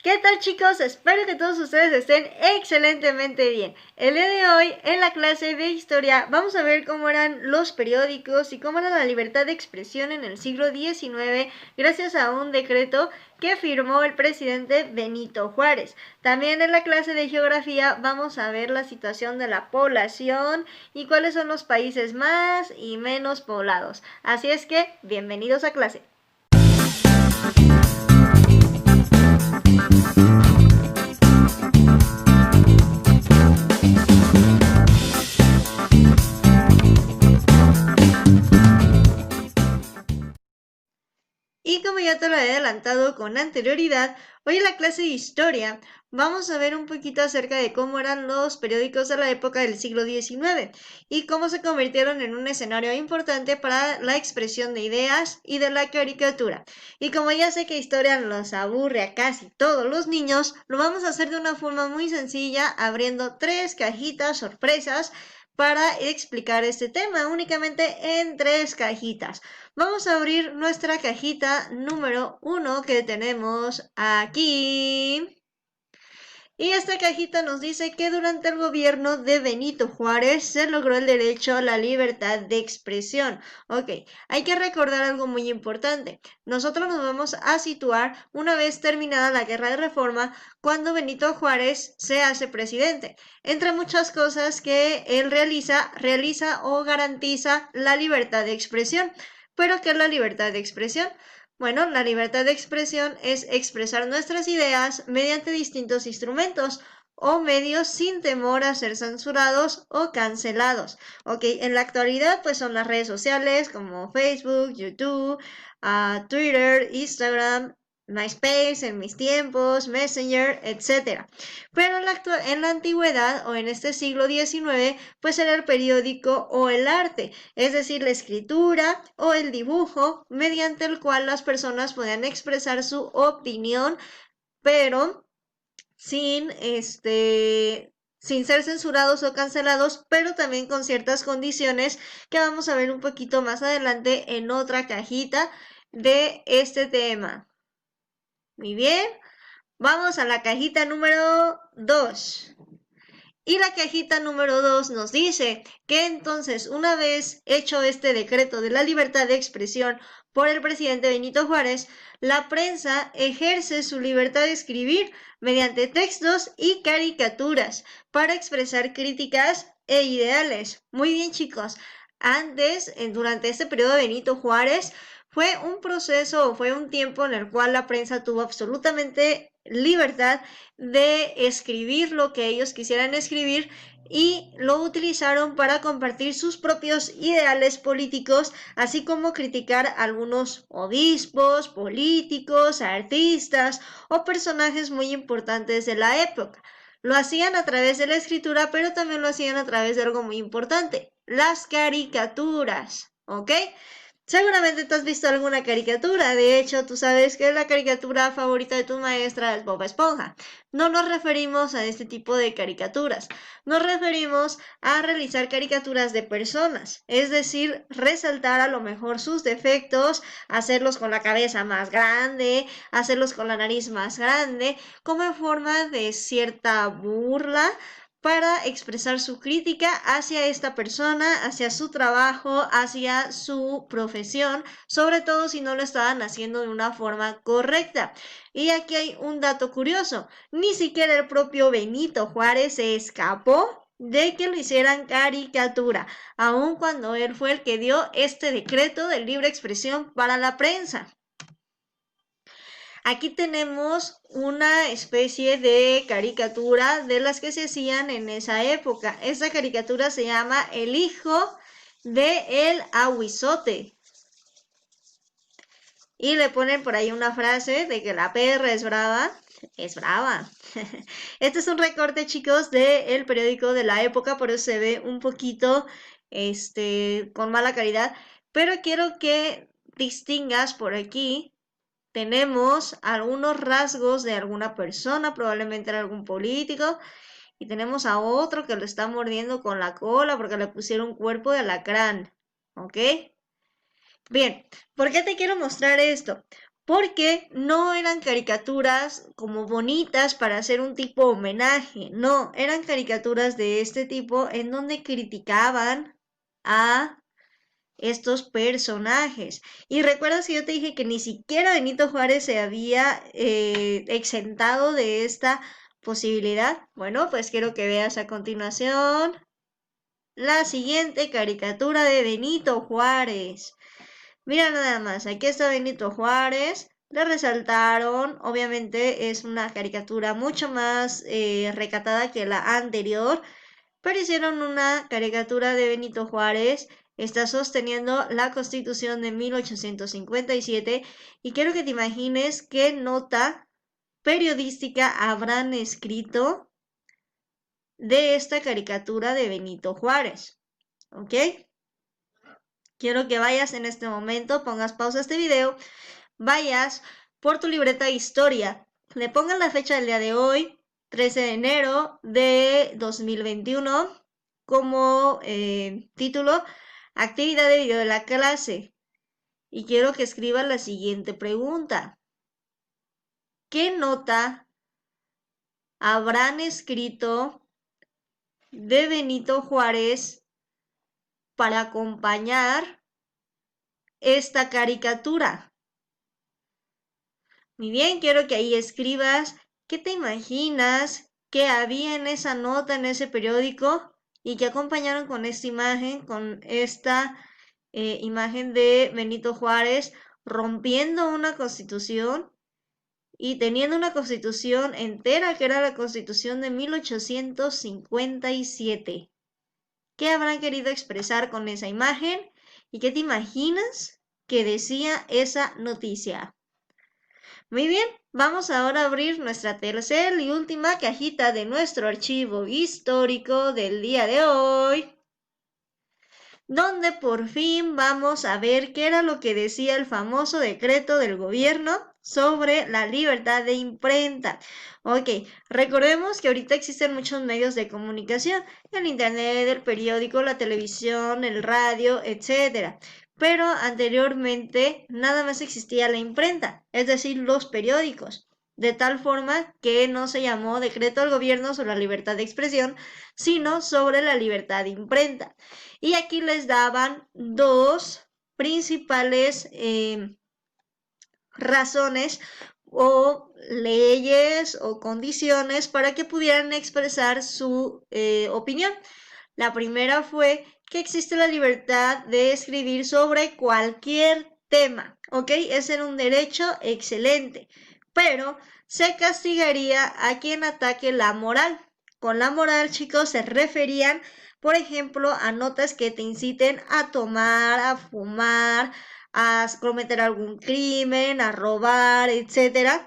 ¿Qué tal, chicos? Espero que todos ustedes estén excelentemente bien. El día de hoy, en la clase de historia, vamos a ver cómo eran los periódicos y cómo era la libertad de expresión en el siglo XIX gracias a un decreto que firmó el presidente Benito Juárez. También en la clase de geografía vamos a ver la situación de la población y cuáles son los países más y menos poblados. Así es que, bienvenidos a clase. Y como ya te lo he adelantado con anterioridad, hoy en la clase de historia vamos a ver un poquito acerca de cómo eran los periódicos de la época del siglo XIX y cómo se convirtieron en un escenario importante para la expresión de ideas y de la caricatura. Y como ya sé que historia los aburre a casi todos los niños, lo vamos a hacer de una forma muy sencilla, abriendo 3 cajitas sorpresas para explicar este tema, únicamente en 3 cajitas. Vamos a abrir nuestra cajita número 1 que tenemos aquí. Y esta cajita nos dice que durante el gobierno de Benito Juárez se logró el derecho a la libertad de expresión. Ok, hay que recordar algo muy importante. Nosotros nos vamos a situar una vez terminada la Guerra de Reforma, cuando Benito Juárez se hace presidente. Entre muchas cosas que él realiza o garantiza la libertad de expresión. ¿Pero qué es la libertad de expresión? Bueno, la libertad de expresión es expresar nuestras ideas mediante distintos instrumentos o medios sin temor a ser censurados o cancelados. Ok, en la actualidad pues son las redes sociales como Facebook, YouTube, Twitter, Instagram, MySpace, en mis tiempos, Messenger, etc. Pero en la antigüedad o en este siglo XIX, pues era el periódico o el arte, es decir, la escritura o el dibujo mediante el cual las personas podían expresar su opinión, pero sin sin ser censurados o cancelados, pero también con ciertas condiciones que vamos a ver un poquito más adelante en otra cajita de este tema. Muy bien, vamos a la cajita número 2. Y la cajita número 2 nos dice que entonces, una vez hecho este decreto de la libertad de expresión por el presidente Benito Juárez, la prensa ejerce su libertad de escribir mediante textos y caricaturas para expresar críticas e ideales. Muy bien, chicos. Antes, durante este periodo de Benito Juárez, fue un proceso o fue un tiempo en el cual la prensa tuvo absolutamente libertad de escribir lo que ellos quisieran escribir y lo utilizaron para compartir sus propios ideales políticos, así como criticar a algunos obispos, políticos, artistas o personajes muy importantes de la época. Lo hacían a través de la escritura, pero también lo hacían a través de algo muy importante, las caricaturas, ¿ok? Seguramente tú has visto alguna caricatura, de hecho tú sabes que la caricatura favorita de tu maestra es Bob Esponja. No nos referimos a este tipo de caricaturas, nos referimos a realizar caricaturas de personas, es decir, resaltar a lo mejor sus defectos, hacerlos con la cabeza más grande, hacerlos con la nariz más grande, como en forma de cierta burla para expresar su crítica hacia esta persona, hacia su trabajo, hacia su profesión, sobre todo si no lo estaban haciendo de una forma correcta. Y aquí hay un dato curioso, ni siquiera el propio Benito Juárez se escapó de que lo hicieran caricatura, aun cuando él fue el que dio este decreto de libre expresión para la prensa. Aquí tenemos una especie de caricatura de las que se hacían en esa época. Esta caricatura se llama El hijo de el aguizote. Y le ponen por ahí una frase de que la perra es brava. Es brava. Este es un recorte, chicos, del periódico de la época, por eso se ve un poquito con mala calidad. Pero quiero que distingas por aquí. Tenemos algunos rasgos de alguna persona, probablemente era algún político, y tenemos a otro que lo está mordiendo con la cola porque le pusieron cuerpo de alacrán, ¿ok? Bien, ¿por qué te quiero mostrar esto? porque no eran caricaturas como bonitas para hacer un tipo homenaje, no, eran caricaturas de este tipo en donde criticaban a estos personajes. Y recuerdas que yo te dije que ni siquiera Benito Juárez se había exentado de esta posibilidad. Bueno, pues quiero que veas a continuación la siguiente caricatura de Benito Juárez. Mira nada más, aquí está Benito Juárez. Le resaltaron, obviamente es una caricatura mucho más recatada que la anterior, pero hicieron una caricatura de Benito Juárez. Está sosteniendo la Constitución de 1857 y quiero que te imagines qué nota periodística habrán escrito de esta caricatura de Benito Juárez. ¿Ok? Quiero que vayas en este momento, pongas pausa a este video, vayas por tu libreta de historia, le pongas la fecha del día de hoy, 13 de enero de 2021, como título, actividad de video de la clase. Y quiero que escribas la siguiente pregunta. ¿Qué nota habrán escrito de Benito Juárez para acompañar esta caricatura? Muy bien, quiero que ahí escribas qué te imaginas que había en esa nota, en ese periódico, y que acompañaron con esta imagen, imagen de Benito Juárez rompiendo una constitución y teniendo una constitución entera que era la constitución de 1857. ¿Qué habrán querido expresar con esa imagen? ¿Y qué te imaginas que decía esa noticia? Muy bien, vamos ahora a abrir nuestra tercera y última cajita de nuestro archivo histórico del día de hoy, donde por fin vamos a ver qué era lo que decía el famoso decreto del gobierno sobre la libertad de imprenta. Ok, recordemos que ahorita existen muchos medios de comunicación, el internet, el periódico, la televisión, el radio, etc. Pero anteriormente nada más existía la imprenta, es decir, los periódicos. De tal forma que no se llamó decreto del gobierno sobre la libertad de expresión, sino sobre la libertad de imprenta. Y aquí les daban dos principales razones o leyes o condiciones para que pudieran expresar su opinión. La primera fue que existe la libertad de escribir sobre cualquier tema, ¿ok? Ese era un derecho excelente, pero se castigaría a quien ataque la moral. Con la moral, chicos, se referían, por ejemplo, a notas que te inciten a tomar, a fumar, a cometer algún crimen, a robar, etc.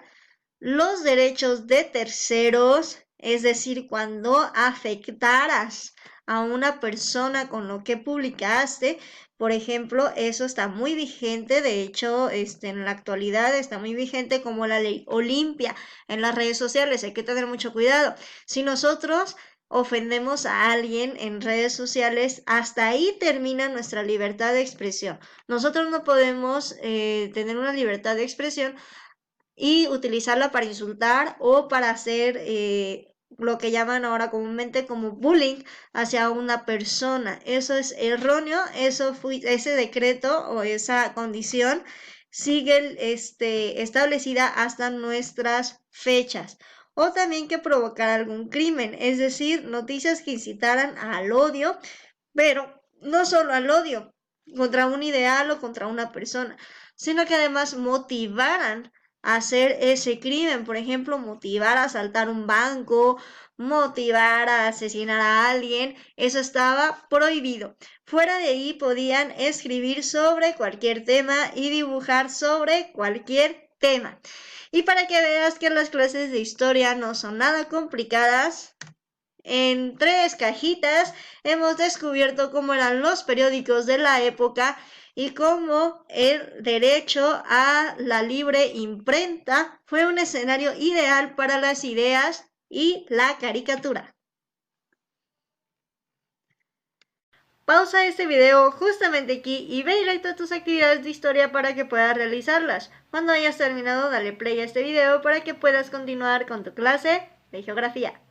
Los derechos de terceros, es decir, cuando afectaras a una persona con lo que publicaste, por ejemplo, eso está muy vigente, de hecho, en la actualidad está muy vigente como la ley Olimpia en las redes sociales, hay que tener mucho cuidado. Si nosotros ofendemos a alguien en redes sociales, hasta ahí termina nuestra libertad de expresión. Nosotros no podemos tener una libertad de expresión y utilizarla para insultar o para hacer lo que llaman ahora comúnmente como bullying hacia una persona. Eso es erróneo, ese decreto o esa condición sigue establecida hasta nuestras fechas. O también que provocar algún crimen, es decir, noticias que incitaran al odio, pero no solo al odio contra un ideal o contra una persona, sino que además motivaran a hacer ese crimen, por ejemplo, motivar a asaltar un banco, motivar a asesinar a alguien, eso estaba prohibido. Fuera de ahí podían escribir sobre cualquier tema y dibujar sobre cualquier tema. Y para que veas que las clases de historia no son nada complicadas, en 3 cajitas hemos descubierto cómo eran los periódicos de la época y cómo el derecho a la libre imprenta fue un escenario ideal para las ideas y la caricatura. Pausa este video justamente aquí y ve directo a tus actividades de historia para que puedas realizarlas. Cuando hayas terminado, dale play a este video para que puedas continuar con tu clase de geografía.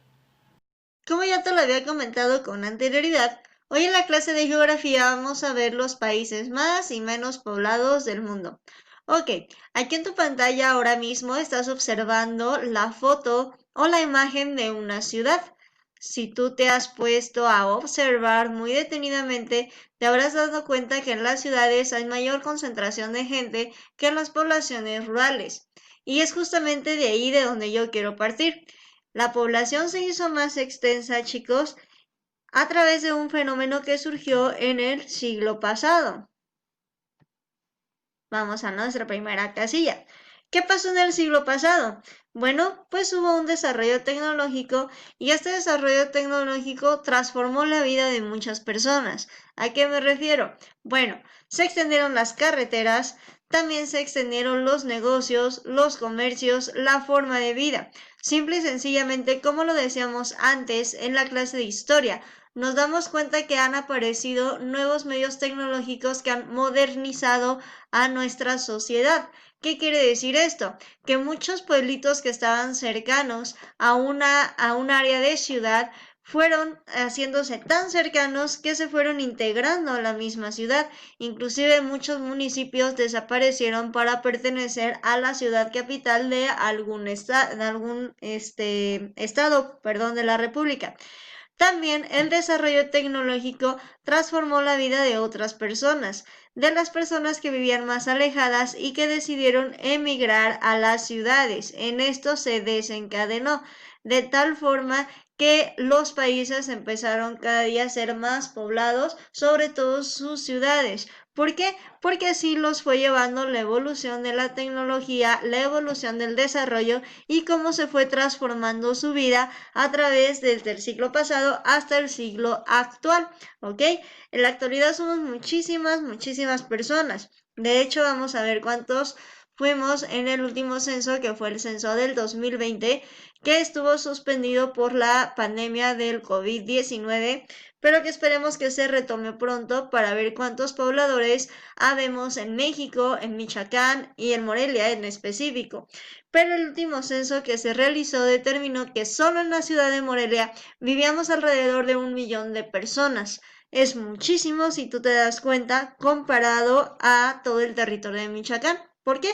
Como ya te lo había comentado con anterioridad, hoy en la clase de geografía vamos a ver los países más y menos poblados del mundo. Ok, aquí en tu pantalla ahora mismo estás observando la foto o la imagen de una ciudad. Si tú te has puesto a observar muy detenidamente, te habrás dado cuenta que en las ciudades hay mayor concentración de gente que en las poblaciones rurales. Y es justamente de ahí de donde yo quiero partir. La población se hizo más extensa, chicos, a través de un fenómeno que surgió en el siglo pasado. Vamos a nuestra primera casilla. ¿Qué pasó en el siglo pasado? Bueno, pues hubo un desarrollo tecnológico y este desarrollo tecnológico transformó la vida de muchas personas. ¿A qué me refiero? Bueno, se extendieron las carreteras, también se extendieron los negocios, los comercios, la forma de vida. Simple y sencillamente, como lo decíamos antes en la clase de historia, nos damos cuenta que han aparecido nuevos medios tecnológicos que han modernizado a nuestra sociedad. ¿Qué quiere decir esto? Que muchos pueblitos que estaban cercanos a un área de ciudad fueron haciéndose tan cercanos que se fueron integrando a la misma ciudad. Inclusive muchos municipios desaparecieron para pertenecer a la ciudad capital de algún, estado, perdón, de la República. También el desarrollo tecnológico transformó la vida de otras personas, de las personas que vivían más alejadas y que decidieron emigrar a las ciudades. En esto se desencadenó de tal forma que los países empezaron cada día a ser más poblados, sobre todo sus ciudades. ¿Por qué? Porque así los fue llevando la evolución de la tecnología, la evolución del desarrollo y cómo se fue transformando su vida a través desde el siglo pasado hasta el siglo actual, ¿ok? En la actualidad somos muchísimas personas. De hecho, vamos a ver cuántos fuimos en el último censo, que fue el censo del 2020, que estuvo suspendido por la pandemia del COVID-19, pero que esperemos que se retome pronto para ver cuántos pobladores habemos en México, en Michoacán y en Morelia en específico. Pero el último censo que se realizó determinó que solo en la ciudad de Morelia vivíamos alrededor de 1 millón de personas. Es muchísimo si tú te das cuenta comparado a todo el territorio de Michoacán. ¿Por qué?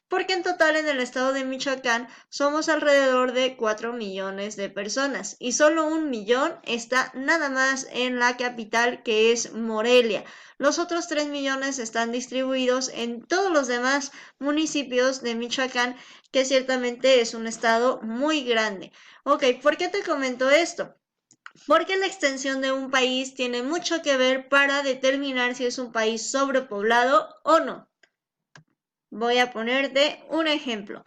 Porque en total en el estado de Michoacán somos alrededor de 4 millones de personas y solo 1 millón está nada más en la capital, que es Morelia. Los otros 3 millones están distribuidos en todos los demás municipios de Michoacán, que ciertamente es un estado muy grande. Ok, ¿por qué te comento esto? Porque la extensión de un país tiene mucho que ver para determinar si es un país sobrepoblado o no. Voy a ponerte un ejemplo.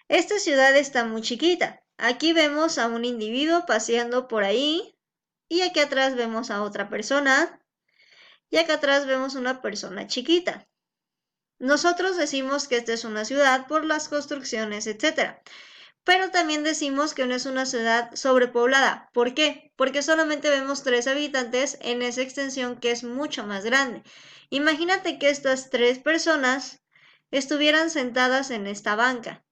Esta ciudad está muy chiquita. Aquí vemos a un individuo paseando por ahí y aquí atrás vemos a otra persona y acá atrás vemos una persona chiquita. Nosotros decimos que esta es una ciudad por las construcciones, etc. Pero también decimos que no es una ciudad sobrepoblada. ¿Por qué? Porque solamente vemos 3 habitantes en esa extensión que es mucho más grande. Imagínate que estas 3 personas estuvieran sentadas en esta banca.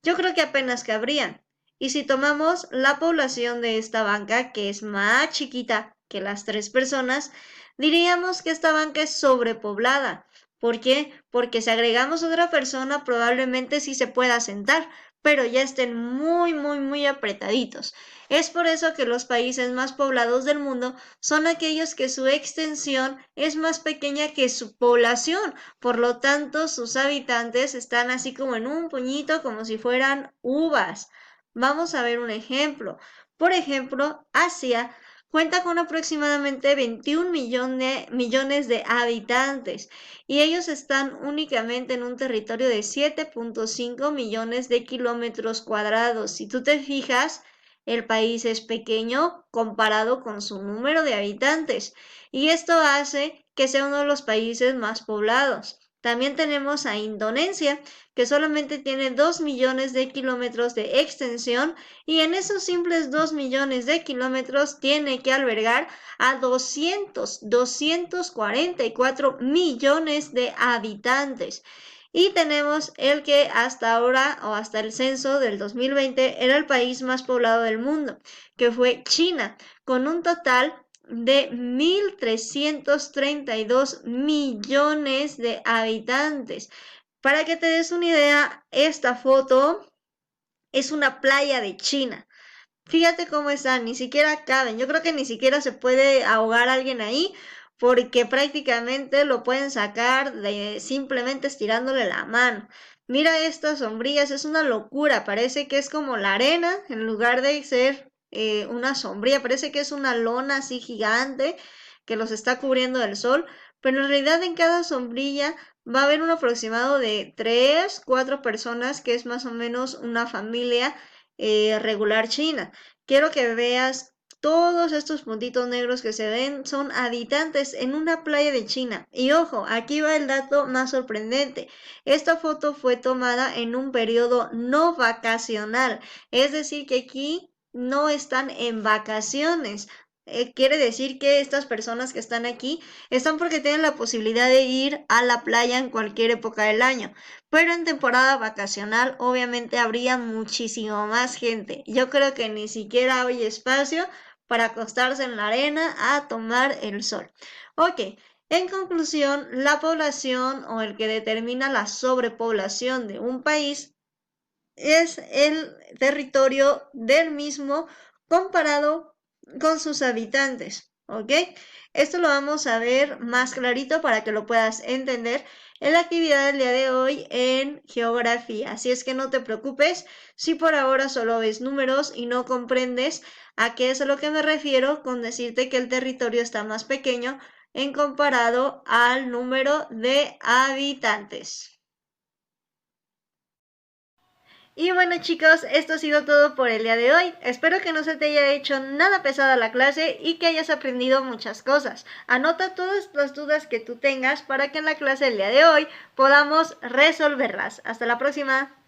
Yo creo que apenas cabrían. Y si tomamos la población de esta banca, que es más chiquita que las 3 personas, diríamos que esta banca es sobrepoblada. ¿Por qué? Porque si agregamos otra persona, probablemente sí se pueda sentar, pero ya estén muy apretaditos. Es por eso que los países más poblados del mundo son aquellos que su extensión es más pequeña que su población. Por lo tanto, sus habitantes están así como en un puñito, como si fueran uvas. Vamos a ver un ejemplo. Por ejemplo, Asia cuenta con aproximadamente 21 millones de habitantes y ellos están únicamente en un territorio de 7.5 millones de kilómetros cuadrados. Si tú te fijas, el país es pequeño comparado con su número de habitantes y esto hace que sea uno de los países más poblados. También tenemos a Indonesia, que solamente tiene 2 millones de kilómetros de extensión y en esos simples 2 millones de kilómetros tiene que albergar a 244 millones de habitantes. Y tenemos el que hasta ahora o hasta el censo del 2020 era el país más poblado del mundo, que fue China, con un total de 1.332 millones de habitantes. Para que te des una idea, esta foto es una playa de China. Fíjate cómo están, ni siquiera caben. Yo creo que ni siquiera se puede ahogar a alguien ahí porque prácticamente lo pueden sacar de simplemente estirándole la mano. Mira estas sombrillas, es una locura. Parece que es como la arena en lugar de ser una sombrilla. Parece que es una lona así gigante que los está cubriendo del sol. Pero en realidad en cada sombrilla va a haber un aproximado de 3, 4 personas, que es más o menos una familia regular china. Quiero que veas todos estos puntitos negros que se ven, son habitantes en una playa de China. Y ojo, aquí va el dato más sorprendente. Esta foto fue tomada en un periodo no vacacional, es decir, que aquí no están en vacaciones. Quiere decir que estas personas que están aquí están porque tienen la posibilidad de ir a la playa en cualquier época del año. Pero en temporada vacacional obviamente habría muchísimo más gente. Yo creo que ni siquiera hay espacio para acostarse en la arena a tomar el sol. Ok, en conclusión, la población o el que determina la sobrepoblación de un país es el territorio del mismo comparado con sus habitantes, ¿ok? Esto lo vamos a ver más clarito para que lo puedas entender en la actividad del día de hoy en geografía. Así es que no te preocupes si por ahora solo ves números y no comprendes a qué es a lo que me refiero con decirte que el territorio está más pequeño en comparado al número de habitantes. Y bueno chicos, esto ha sido todo por el día de hoy. Espero que no se te haya hecho nada pesada la clase y que hayas aprendido muchas cosas. Anota todas las dudas que tú tengas para que en la clase del día de hoy podamos resolverlas. Hasta la próxima.